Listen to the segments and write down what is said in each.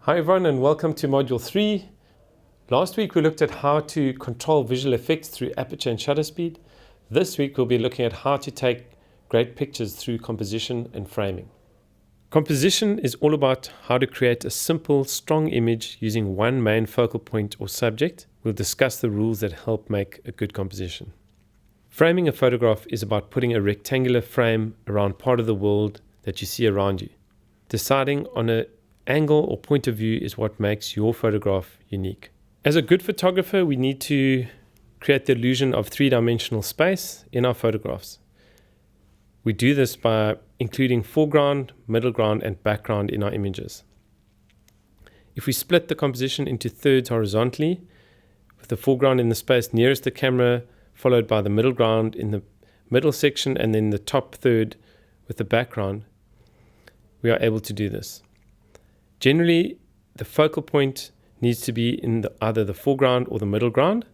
Hi everyone and welcome to Module 3. Last week we looked at how to control visual effects through aperture and shutter speed. This week we'll be looking at how to take great pictures through composition and framing. Composition is all about how to create a simple, strong image using one main focal point or subject. We'll discuss the rules that help make a good composition. Framing a photograph is about putting a rectangular frame around part of the world that you see around you. Deciding on an angle or point of view is what makes your photograph unique. As a good photographer, we need to create the illusion of three-dimensional space in our photographs. We do this by including foreground, middle ground, and background in our images. If we split the composition into thirds horizontally, with the foreground in the space nearest the camera, followed by the middle ground in the middle section, and then the top third with the background, we are able to do this. Generally, the focal point needs to be in either the foreground or the middle ground.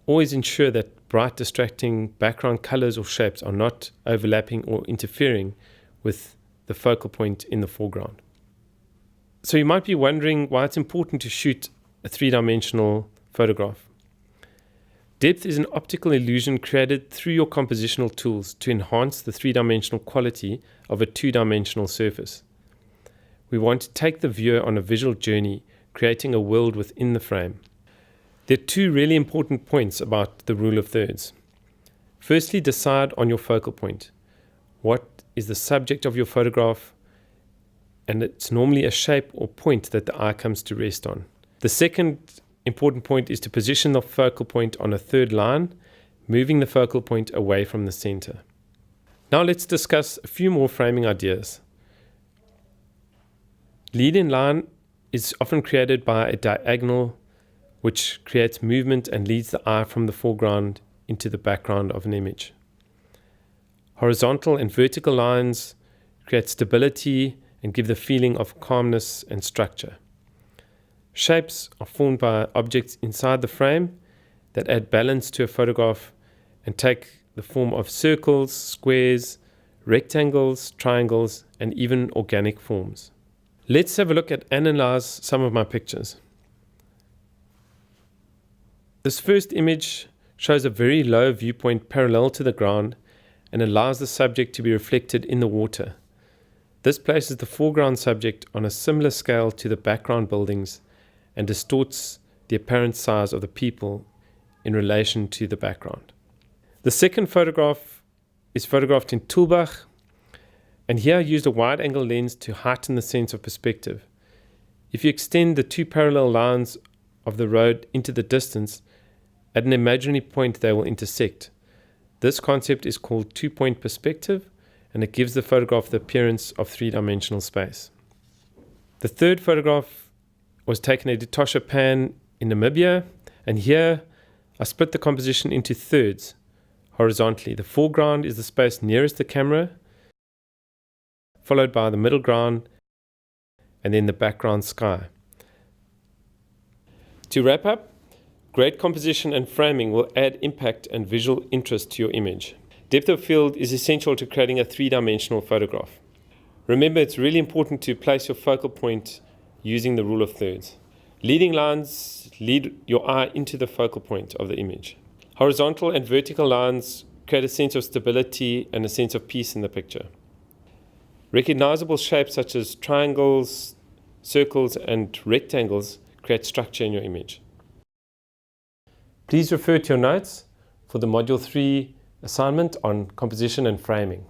Always ensure that bright, distracting background colors or shapes are not overlapping or interfering with the focal point in the foreground. So you might be wondering why it's important to shoot a three-dimensional photograph. Depth is an optical illusion created through your compositional tools to enhance the three-dimensional quality of a two-dimensional surface. We want to take the viewer on a visual journey, creating a world within the frame. There are two really important points about the rule of thirds. Firstly, decide on your focal point. What is the subject of your photograph? And it's normally a shape or point that the eye comes to rest on. The second important point is to position the focal point on a third line, moving the focal point away from the center. Now let's discuss a few more framing ideas. Lead-in line is often created by a diagonal which creates movement and leads the eye from the foreground into the background of an image. Horizontal and vertical lines create stability and give the feeling of calmness and structure. Shapes are formed by objects inside the frame that add balance to a photograph and take the form of circles, squares, rectangles, triangles, and even organic forms. Let's have a look at analyze some of my pictures. This first image shows a very low viewpoint parallel to the ground and allows the subject to be reflected in the water. This places the foreground subject on a similar scale to the background buildings and distorts the apparent size of the people in relation to the background. The second photograph is photographed in Tulbagh, and here I used a wide-angle lens to heighten the sense of perspective. If you extend the two parallel lines of the road into the distance, at an imaginary point they will intersect. This concept is called two-point perspective, and it gives the photograph the appearance of three-dimensional space. The third photograph was taken at Etosha Pan in Namibia, and here I split the composition into thirds horizontally. The foreground is the space nearest the camera, followed by the middle ground, and then the background sky. To wrap up, great composition and framing will add impact and visual interest to your image. Depth of field is essential to creating a three-dimensional photograph. Remember, it's really important to place your focal point using the rule of thirds. Leading lines lead your eye into the focal point of the image. Horizontal and vertical lines create a sense of stability and a sense of peace in the picture. Recognizable shapes such as triangles, circles, and rectangles create structure in your image. Please refer to your notes for the Module 3 assignment on composition and framing.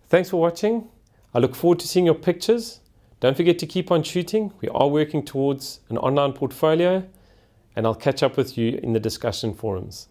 Thanks for watching. I look forward to seeing your pictures. Don't forget to keep on shooting. We are working towards an online portfolio, and I'll catch up with you in the discussion forums.